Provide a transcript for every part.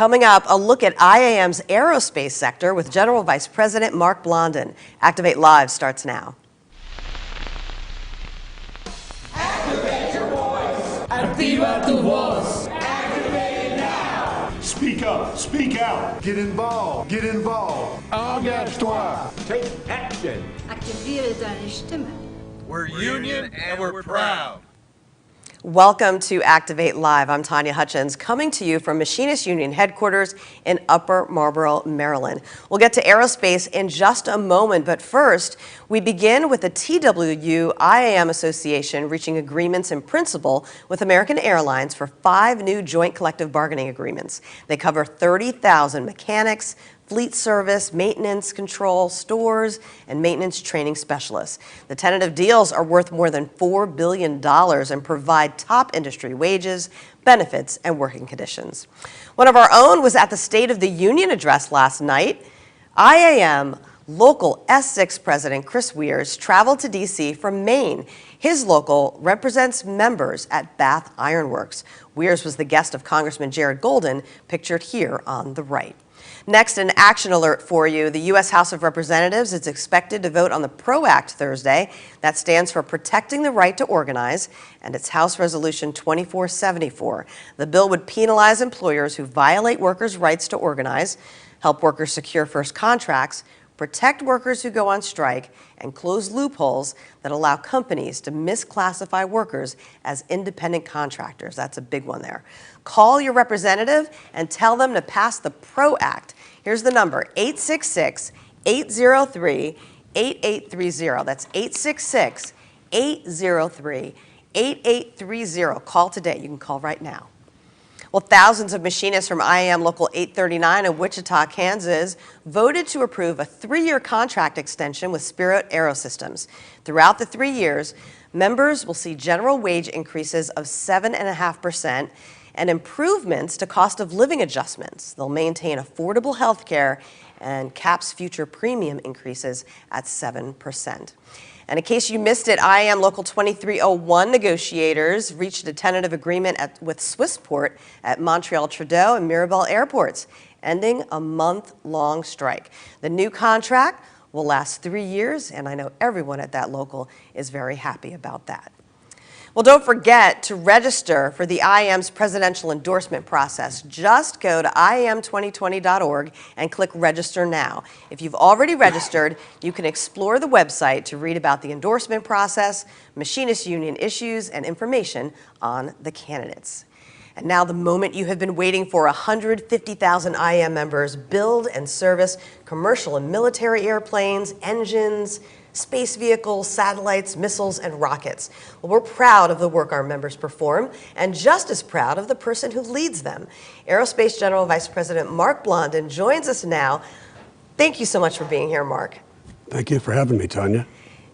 Coming up, a look at IAM's aerospace sector with General Vice President Mark Blondin. Activate Live starts now. Activate your voice. Activa tu voz. Activate now. Speak up. Speak out. Get involved. Get involved. Engage-toi. Take action. Aktiviere deine Stimme. We're union and we're proud. Welcome to Activate Live. I'm Tanya Hutchins, coming to you from Machinist Union headquarters in Upper Marlboro, Maryland. We'll get to aerospace in just a moment, but first, we begin with the TWU-IAM Association reaching agreements in principle with American Airlines for 5 new joint collective bargaining agreements. They cover 30,000 mechanics, fleet service, maintenance control, stores, and maintenance training specialists. The tentative deals are worth more than $4 billion and provide top industry wages, benefits, and working conditions. One of our own was at the State of the Union address last night. IAM local S6 President Chris Weirs traveled to D.C. from Maine. His local represents members at Bath Iron Works. Weirs was the guest of Congressman Jared Golden, pictured here on the right. Next, an action alert for you. The U.S. House of Representatives is expected to vote on the PRO Act Thursday. That stands for Protecting the Right to Organize, and it's House Resolution 2474. The bill would penalize employers who violate workers' rights to organize, help workers secure first contracts, protect workers who go on strike, and close loopholes that allow companies to misclassify workers as independent contractors. That's a big one there. Call your representative and tell them to pass the PRO Act. Here's the number, 866-803-8830. That's 866-803-8830. Call today. You can call right now. Well, thousands of machinists from IAM Local 839 in Wichita, Kansas, voted to approve a 3-year contract extension with Spirit Aerosystems. Throughout the 3 years, members will see general wage increases of 7.5% and improvements to cost of living adjustments. They'll maintain affordable health care and caps future premium increases at 7%. And in case you missed it, IAM Local 2301 negotiators reached a tentative agreement with Swissport at Montreal Trudeau and Mirabel airports, ending a month-long strike. The new contract will last 3 years, and I know everyone at that local is very happy about that. Well, don't forget to register for the IAM's presidential endorsement process. Just go to iam2020.org and click Register Now. If you've already registered, you can explore the website to read about the endorsement process, machinist union issues, and information on the candidates. And now the moment you have been waiting for. 150,000 IAM members build and service commercial and military airplanes, engines, space vehicles, satellites, missiles, and rockets. Well, we're proud of the work our members perform, and just as proud of the person who leads them. Aerospace General Vice President Mark Blondin joins us now. Thank you so much for being here, Mark. Thank you for having me, Tanya.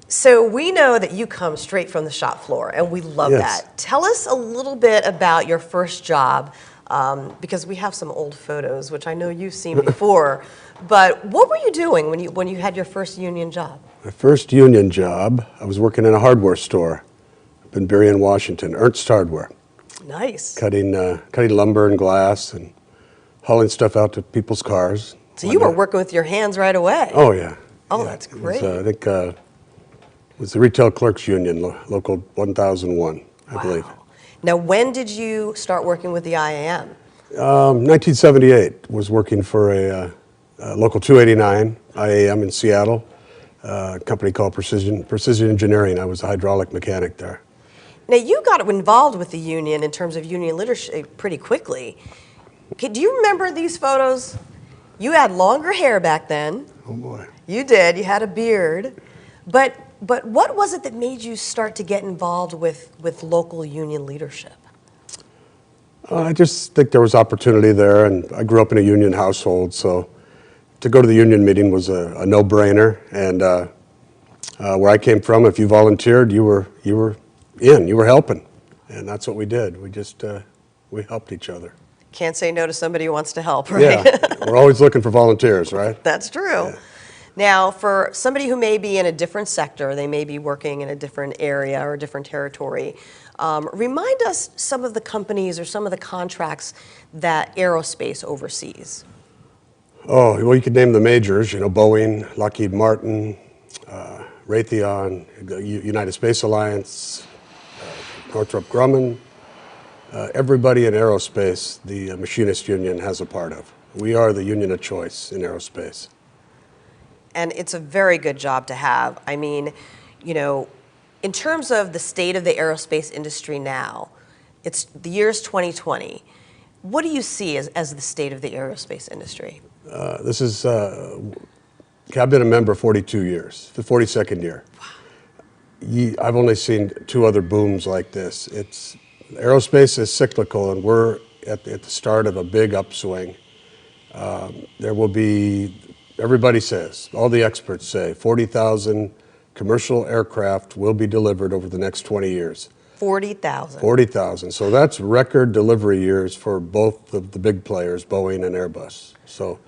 So we know that you come straight from the shop floor, and we love that. Tell us a little bit about your first job, because we have some old photos, which I know you've seen before. But what were you doing when you had your first union job? My first union job, I was working in a hardware store up in Berrien, Washington, Ernst Hardware. Nice. Cutting lumber and glass and hauling stuff out to people's cars. So you were working with your hands right away. Oh, yeah. Oh, yeah. That's great. I think it was the Retail Clerks Union, Local 1001, I believe. Now, when did you start working with the IAM? 1978, was working for a Local 289, IAM in Seattle, a company called Precision Engineering. I was a hydraulic mechanic there. Now, you got involved with the union in terms of union leadership pretty quickly. Okay, do you remember these photos? You had longer hair back then. Oh, boy. You did. You had a beard. But what was it that made you start to get involved with local union leadership? I just think there was opportunity there, and I grew up in a union household, so to go to the union meeting was a no-brainer. And where I came from, if you volunteered, you were helping, and that's what we did. We helped each other. Can't say no to somebody who wants to help, right? Yeah, we're always looking for volunteers, right? That's true. Yeah. Now, for somebody who may be in a different sector, they may be working in a different area or a different territory, remind us some of the companies or some of the contracts that Aerospace oversees. Oh, well, you could name the majors, Boeing, Lockheed Martin, Raytheon, United Space Alliance, Northrop Grumman. Everybody in aerospace, the machinist union has a part of. We are the union of choice in aerospace. And it's a very good job to have. I mean, in terms of the state of the aerospace industry now, it's the year's 2020. What do you see as the state of the aerospace industry? I've been a member 42 years, the 42nd year. Wow. I've only seen two other booms like this. Aerospace is cyclical, and we're at the start of a big upswing. There will be, everybody says, all the experts say, 40,000 commercial aircraft will be delivered over the next 20 years. 40,000. 40,000. So that's record delivery years for both of the big players, Boeing and Airbus. So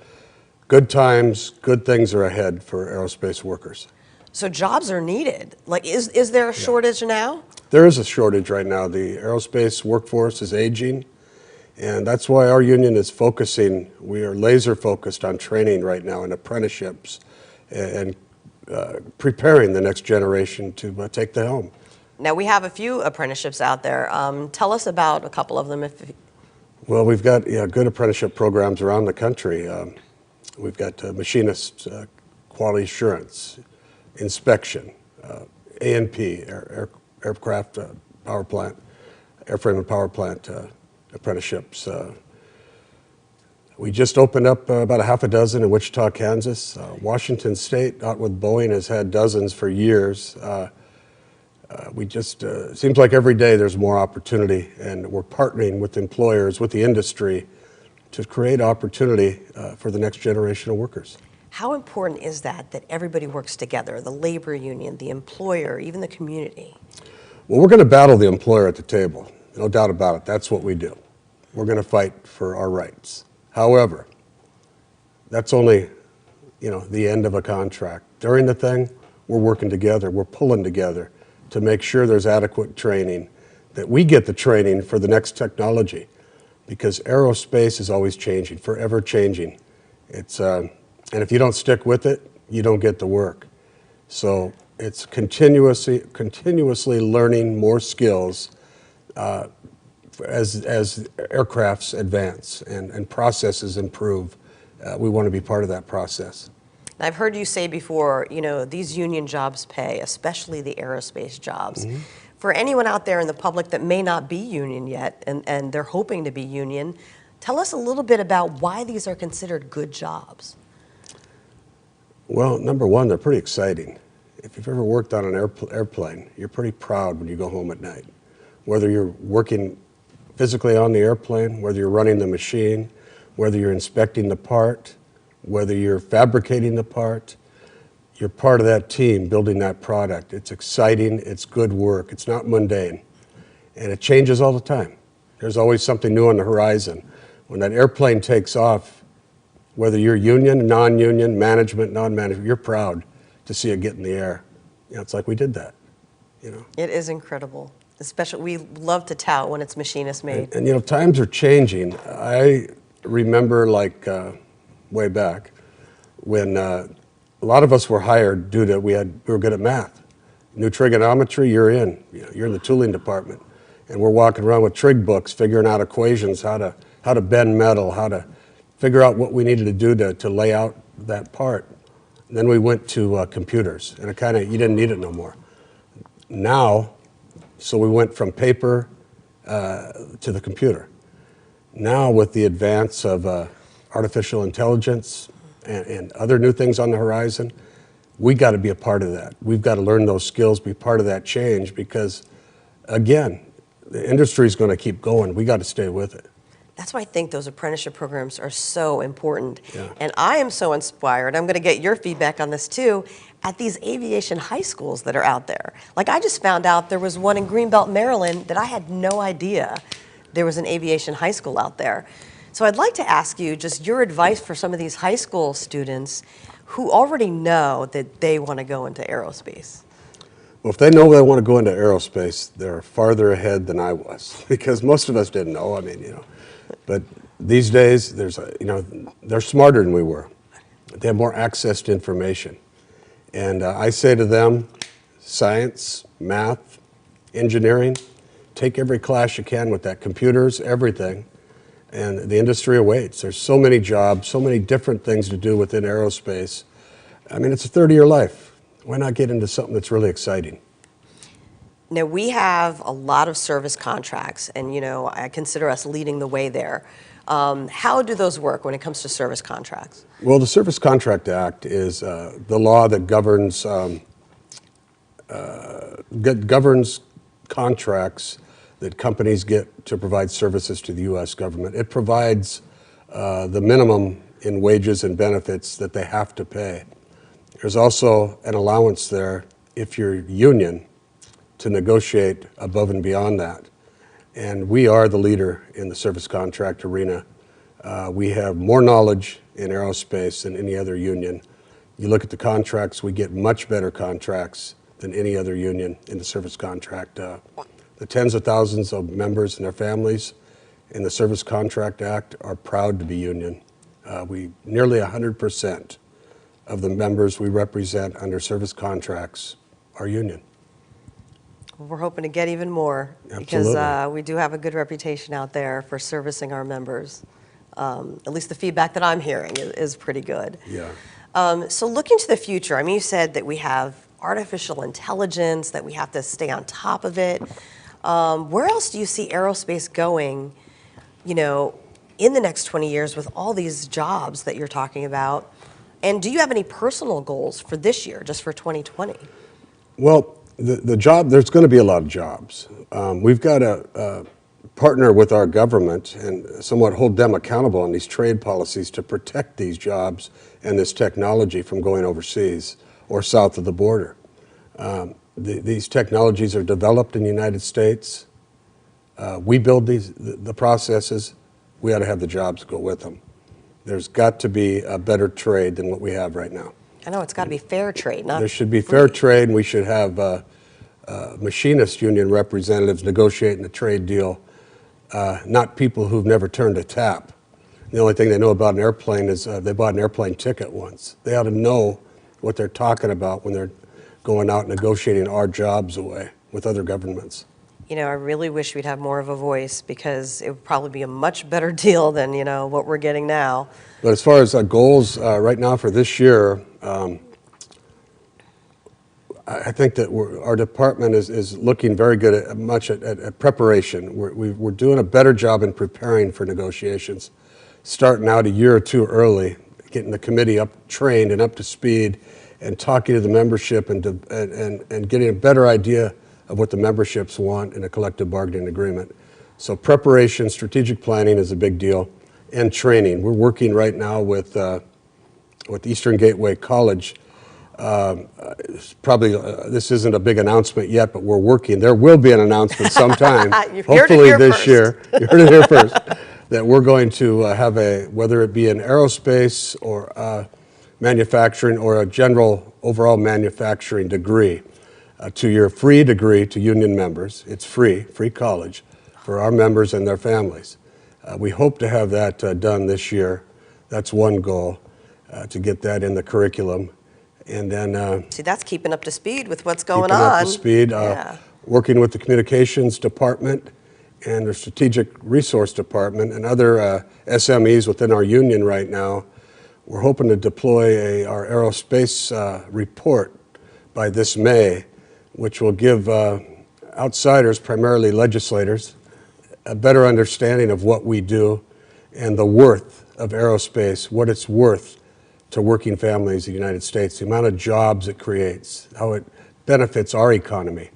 good times, good things are ahead for aerospace workers. So jobs are needed. Like, is there a shortage now? There is a shortage right now. The aerospace workforce is aging, and that's why our union is focusing. We are laser focused on training right now in apprenticeships and preparing the next generation to take the helm. Now, we have a few apprenticeships out there. Tell us about a couple of them. Well, we've got good apprenticeship programs around the country. We've got machinist quality assurance, inspection, A&P, aircraft power plant, airframe and power plant apprenticeships. We just opened up about a half a dozen in Wichita, Kansas. Washington State, out with Boeing, has had dozens for years. Seems like every day there's more opportunity, and we're partnering with employers, with the industry, to create opportunity for the next generation of workers. How important is that everybody works together, the labor union, the employer, even the community? Well, we're going to battle the employer at the table. No doubt about it. That's what we do. We're going to fight for our rights. However, that's only, the end of a contract. During the thing, we're working together. We're pulling together to make sure there's adequate training, that we get the training for the next technology, because aerospace is always changing, forever changing. And if you don't stick with it, you don't get the work. So it's continuously learning more skills as aircrafts advance and processes improve. We want to be part of that process. I've heard you say before, these union jobs pay, especially the aerospace jobs. Mm-hmm. For anyone out there in the public that may not be union yet and they're hoping to be union, tell us a little bit about why these are considered good jobs. Well, number one, they're pretty exciting. If you've ever worked on an airplane, you're pretty proud when you go home at night. Whether you're working physically on the airplane, whether you're running the machine, whether you're inspecting the part, whether you're fabricating the part, you're part of that team building that product. It's exciting, it's good work, it's not mundane, and it changes all the time. There's always something new on the horizon. When that airplane takes off, whether you're union, non-union, management, non-management, you're proud to see it get in the air. It's like we did that, It is incredible. Especially, we love to tout when it's machinist made. And times are changing. I remember way back when a lot of us were hired due to we were good at math. New trigonometry, you're in. You're in the tooling department, and we're walking around with trig books, figuring out equations, how to bend metal, how to figure out what we needed to do to lay out that part. And then we went to computers, and you didn't need it no more. Now, so we went from paper to the computer. Now, with the advance of artificial intelligence and other new things on the horizon, we got to be a part of that. We've got to learn those skills, be part of that change, because, again, the industry is going to keep going. We got to stay with it. That's why I think those apprenticeship programs are so important. Yeah. And I am so inspired, I'm going to get your feedback on this too, at these aviation high schools that are out there. Like, I just found out there was one in Greenbelt, Maryland that I had no idea there was an aviation high school out there. So I'd like to ask you just your advice for some of these high school students who already know that they want to go into aerospace? Well, if they know they want to go into aerospace, they're farther ahead than I was because most of us didn't know. I mean, but these days, they're smarter than we were. They have more access to information. And I say to them, science, math, engineering, take every class you can with that, computers, everything. And the industry awaits. There's so many jobs, so many different things to do within aerospace. I mean, it's a 30-year life. Why not get into something that's really exciting? Now, we have a lot of service contracts, and, I consider us leading the way there. How do those work when it comes to service contracts? Well, the Service Contract Act is the law that governs contracts that companies get to provide services to the U.S. government. It provides the minimum in wages and benefits that they have to pay. There's also an allowance there if you're union to negotiate above and beyond that. And we are the leader in the service contract arena. We have more knowledge in aerospace than any other union. You look at the contracts, we get much better contracts than any other union in the service contract. The tens of thousands of members and their families in the Service Contract Act are proud to be union. Nearly 100% of the members we represent under service contracts are union. We're hoping to get even more. Absolutely. Because we do have a good reputation out there for servicing our members. At least the feedback that I'm hearing is pretty good. Yeah. So looking to the future, I mean, you said that we have artificial intelligence, that we have to stay on top of it. Where else do you see aerospace going, in the next 20 years with all these jobs that you're talking about? And do you have any personal goals for this year, just for 2020? Well, there's going to be a lot of jobs. We've got to partner with our government and somewhat hold them accountable on these trade policies to protect these jobs and this technology from going overseas or south of the border. These technologies are developed in the United States. We build the processes. We ought to have the jobs go with them. There's got to be a better trade than what we have right now. I know, it's got to be fair trade, not There should be free. fair trade, and we should have machinist union representatives negotiating a trade deal, not people who've never turned a tap. The only thing they know about an airplane is they bought an airplane ticket once. They ought to know what they're talking about when they're going out negotiating our jobs away with other governments. I really wish we'd have more of a voice because it would probably be a much better deal than, what we're getting now. But as far as goals right now for this year, I think that our department is looking very good at preparation. We're doing a better job in preparing for negotiations, starting out a year or two early, getting the committee trained and up to speed, and talking to the membership and getting a better idea of what the memberships want in a collective bargaining agreement. So preparation, strategic planning is a big deal, and training. We're working right now with Eastern Gateway College. Probably this isn't a big announcement yet, but we're working. There will be an announcement sometime, hopefully this year. You heard it here first. That we're going to have whether it be an aerospace or manufacturing or a general overall manufacturing degree, a 2-year free degree to union members. It's free college for our members and their families. We hope to have that done this year. That's one goal, to get that in the curriculum. And then See, that's keeping up to speed with what's going keeping on. up to speed, working with the communications department and the strategic resource department and other SMEs within our union right now. We're hoping to deploy our aerospace report by this May, which will give outsiders, primarily legislators, a better understanding of what we do and the worth of aerospace, what it's worth to working families in the United States, the amount of jobs it creates, how it benefits our economy.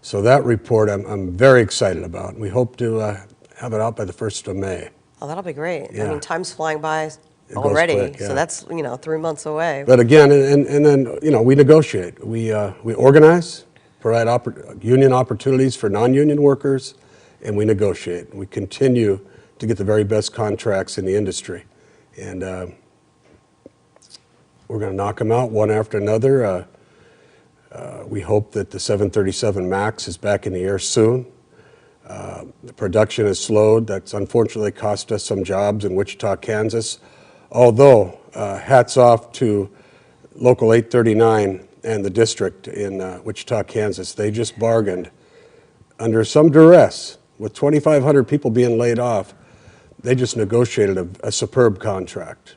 So that report I'm very excited about. We hope to have it out by the 1st of May. Oh, that'll be great. Yeah. I mean, time's flying by It goes already, quick, yeah. so that's 3 months away. But again, and then we negotiate. We organize, provide union opportunities for non-union workers, and we negotiate. We continue to get the very best contracts in the industry, and We're going to knock them out one after another. We hope that the 737 MAX is back in the air soon. The production has slowed. That's unfortunately cost us some jobs in Wichita, Kansas. Although, hats off to Local 839 and the district in Wichita, Kansas. They just bargained under some duress with 2,500 people being laid off. They just negotiated a superb contract.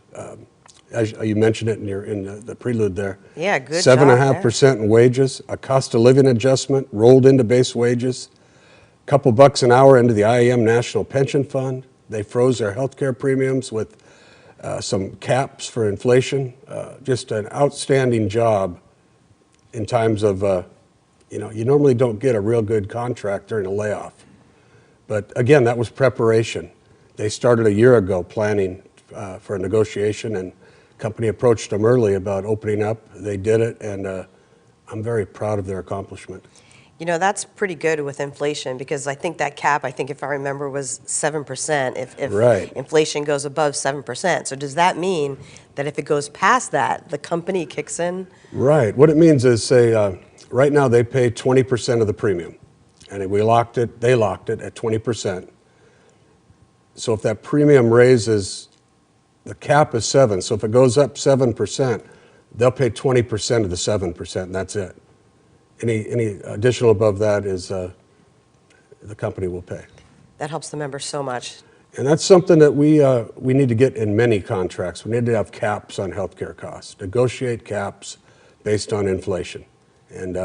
As you mentioned it in the prelude there. Yeah, good job there. 7.5% in wages, a cost of living adjustment rolled into base wages, a couple bucks an hour into the IAM National Pension Fund. They froze their health care premiums with some caps for inflation. Just an outstanding job in times of, you normally don't get a real good contract during a layoff. But again, that was preparation. They started a year ago planning for a negotiation, and company approached them early about opening up. They did it, and I'm very proud of their accomplishment. You know, that's pretty good with inflation, because I think that cap, if I remember, was 7% if Right. inflation goes above 7%. So does that mean that if it goes past that, the company kicks in? Right. What it means is, say, right now they pay 20% of the premium, and they locked it at 20%. So if that premium raises, the cap is 7, so if it goes up 7%, they'll pay 20% of the 7%, and that's it. Any additional above that is the company will pay. That helps the members so much. And that's something that we need to get in many contracts. We need to have caps on healthcare costs, negotiate caps based on inflation, and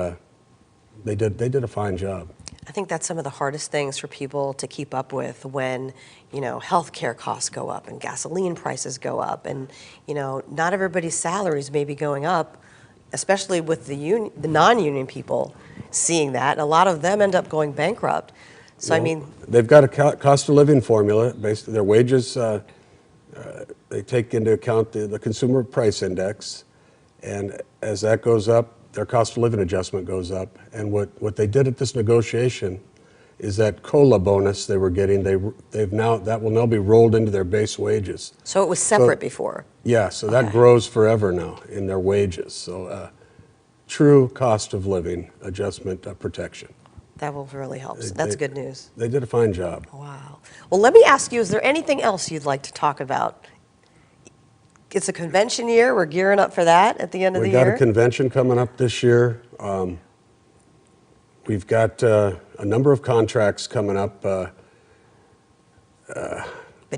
they did a fine job. I think that's some of the hardest things for people to keep up with when, healthcare costs go up and gasoline prices go up, and, not everybody's salaries may be going up, especially with the non-union people seeing that, and a lot of them end up going bankrupt. So, they've got a cost of living formula based on their wages. They take into account the consumer price index, and as that goes up, their cost of living adjustment goes up. And what they did at this negotiation is that COLA bonus they were getting, that will now be rolled into their base wages. So it was separate before? Yeah, so that grows forever now in their wages. So true cost of living adjustment protection. That will really help. So that's good news. They did a fine job. Wow. Well, let me ask you, is there anything else you'd like to talk about? It's a convention year. We're gearing up for that at the end of the year. We've got a convention coming up this year. We've got a number of contracts coming up. But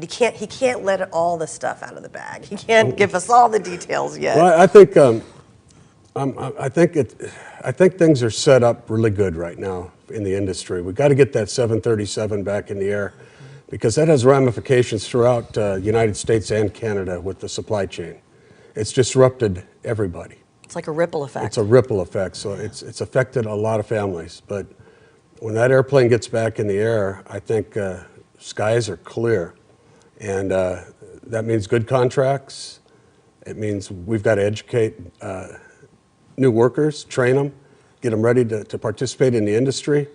he can't let all the stuff out of the bag. He can't give us all the details yet. Well, I think things are set up really good right now in the industry. We've got to get that 737 back in the air, because that has ramifications throughout the United States and Canada with the supply chain. It's disrupted everybody. It's like a ripple effect. It's a ripple effect, so it's affected a lot of families. But when that airplane gets back in the air, I think skies are clear. And that means good contracts. It means we've got to educate new workers, train them, get them ready to participate in the industry.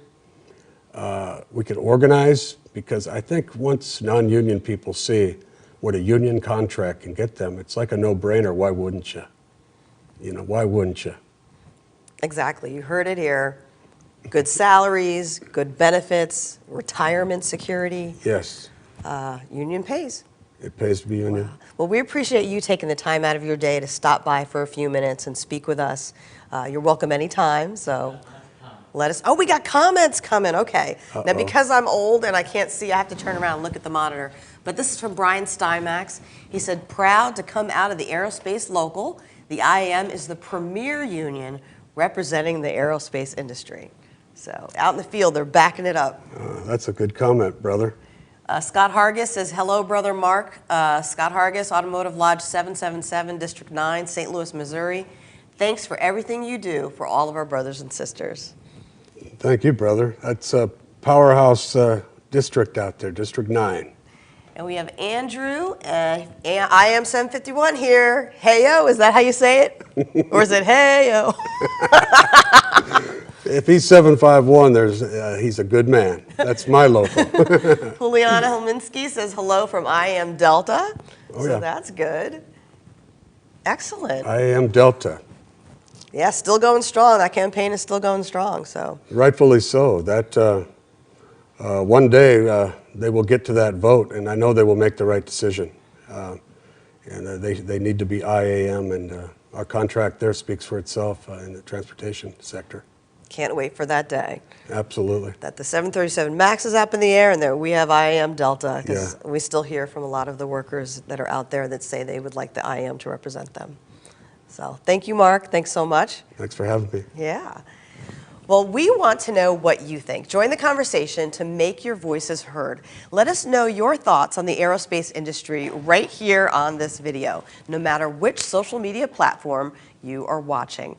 We can organize, because I think once non-union people see what a union contract can get them, it's like a no-brainer. Why wouldn't you? Why wouldn't you? Exactly. You heard it here. Good salaries, good benefits, retirement security. Yes. Union pays. It pays to be union. Wow. Well, we appreciate you taking the time out of your day to stop by for a few minutes and speak with us. You're welcome anytime, so let us. Oh, we got comments coming. Okay. Now, because I'm old and I can't see, I have to turn around and look at the monitor. But this is from Brian Steinmax. He said, proud to come out of the aerospace local. The IAM is the premier union representing the aerospace industry. So out in the field, they're backing it up. That's a good comment, brother. Scott Hargis says, hello, Brother Mark. Scott Hargis, Automotive Lodge 777, District 9, St. Louis, Missouri. Thanks for everything you do for all of our brothers and sisters. Thank you, brother. That's a powerhouse district out there, District 9. And we have Andrew, IAM 751 here. Heyo, is that how you say it? Or is it heyo? If he's 751, he's a good man. That's my local. Juliana Helminski says hello from IAM Delta. Oh, So yeah. that's good. Excellent. IAM Delta. Yeah, still going strong. That campaign is still going strong. So Rightfully so. That one day they will get to that vote, and I know they will make the right decision. They need to be IAM, and our contract there speaks for itself in the transportation sector. can't wait for that day. Absolutely. That the 737 MAX is up in the air, and there we have IAM Delta, because Yeah. we still hear from a lot of the workers that are out there that say they would like the IAM to represent them. So thank you, Mark. Thanks so much. Thanks for having me. Yeah. Well, we want to know what you think. Join the conversation to make your voices heard. Let us know your thoughts on the aerospace industry right here on this video, no matter which social media platform you are watching.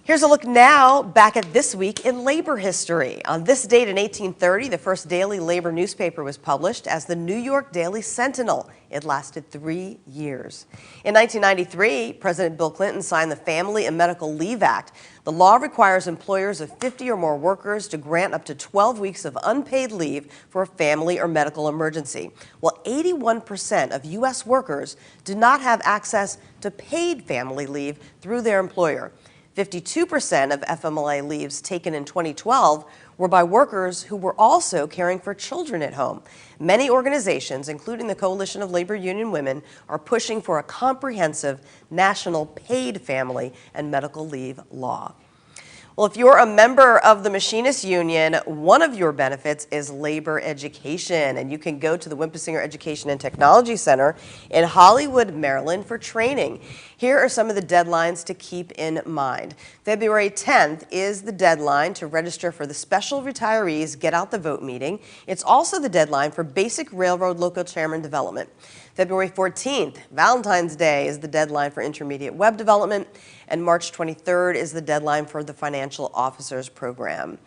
Here's a look now back at this week in labor history. On this date in 1830, the first daily labor newspaper was published as the New York Daily Sentinel. It lasted 3 years. In 1993, President Bill Clinton signed the Family and Medical Leave Act. The law requires employers of 50 or more workers to grant up to 12 weeks of unpaid leave for a family or medical emergency. Well, 81% of U.S. workers do not have access to paid family leave through their employer. 52% of FMLA leaves taken in 2012 were by workers who were also caring for children at home. Many organizations, including the Coalition of Labor Union Women, are pushing for a comprehensive national paid family and medical leave law. Well, if you're a member of the Machinists Union, one of your benefits is labor education, and you can go to the Wimpesinger Education and Technology Center in Hollywood, Maryland for training. Here are some of the deadlines to keep in mind. February 10th is the deadline to register for the Special Retirees Get Out the Vote meeting. It's also the deadline for Basic Railroad Local Chairman Development. February 14th, Valentine's Day, is the deadline for intermediate web development, and March 23rd is the deadline for the Financial Officers Program.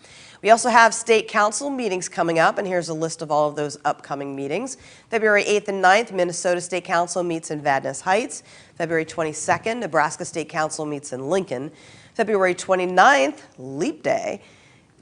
We also have state council meetings coming up, and here's a list of all of those upcoming meetings. February 8th and 9th, Minnesota State Council meets in Vadnais Heights. February 22nd, Nebraska State Council meets in Lincoln. February 29th, Leap Day,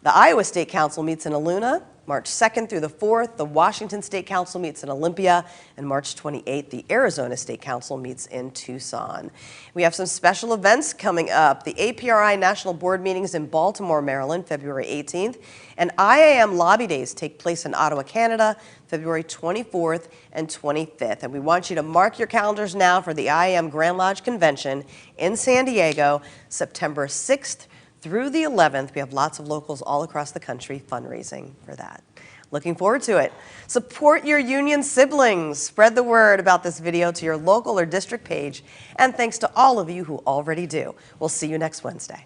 the Iowa State Council meets in Aluna. March 2nd through the 4th, the Washington State Council meets in Olympia, and March 28th, the Arizona State Council meets in Tucson. We have some special events coming up. The APRI National Board meetings in Baltimore, Maryland, February 18th, and IAM Lobby Days take place in Ottawa, Canada, February 24th and 25th. And we want you to mark your calendars now for the IAM Grand Lodge Convention in San Diego, September 6th through the 11th. We have lots of locals all across the country fundraising for that. Looking forward to it. Support your union siblings. Spread the word about this video to your local or district page. And thanks to all of you who already do. We'll see you next Wednesday.